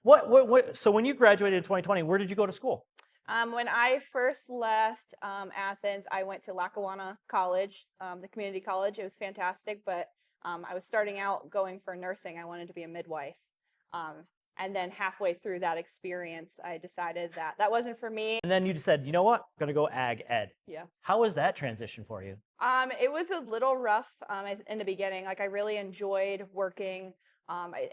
So when you graduated in 2020, where did you go to school? When I first left Athens, I went to Lackawanna College, the community college. It was fantastic, but I was starting out going for nursing. I wanted to be a midwife. And then halfway through that experience, I decided that that wasn't for me. And then you said, you know what, I'm gonna go ag ed. Yeah. How was that transition for you? It was a little rough in the beginning. Like I really enjoyed working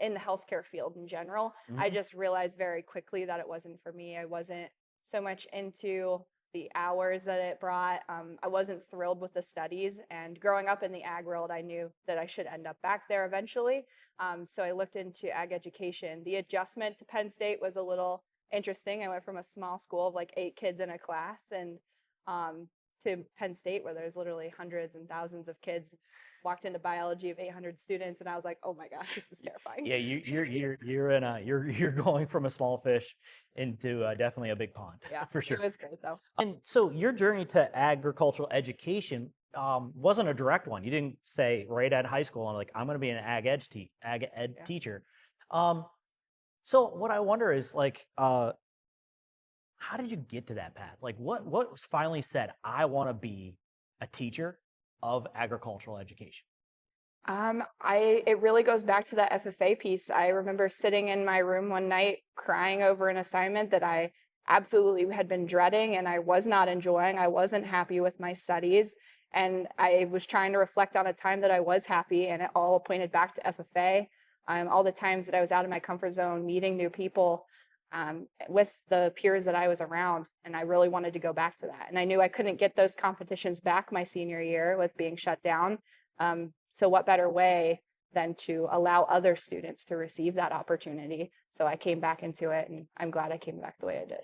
in the healthcare field in general. I Mhm. just realized very quickly that it wasn't for me. I wasn't so much into the hours that it brought. I wasn't thrilled with the studies. And growing up in the ag world, I knew that I should end up back there eventually. So I looked into ag education. The adjustment to Penn State was a little interesting. I went from a small school of like 8 kids in a class and to Penn State, where there's literally hundreds and thousands of kids. Walked into biology of 800 students, and I was like, "Oh my gosh, this is terrifying." Yeah, you're going from a small fish into definitely a big pond Yeah, for it sure. was great though. And so your journey to agricultural education wasn't a direct one. You didn't say right at high school, I'm like, I'm going to be an ag ed Yeah. teacher. Um, so what I wonder is like, how did you get to that path? Like, what was finally said? I want to be a teacher of agricultural education. It really goes back to that FFA piece. I remember sitting in my room one night crying over an assignment that I absolutely had been dreading and I was not enjoying. I wasn't happy with my studies. And I was trying to reflect on a time that I was happy, and it all pointed back to FFA. All the times that I was out of my comfort zone, meeting new people with the peers that I was around. And I really wanted to go back to that. And I knew I couldn't get those competitions back my senior year with being shut down. So what better way than to allow other students to receive that opportunity? So I came back into it, and I'm glad I came back the way I did.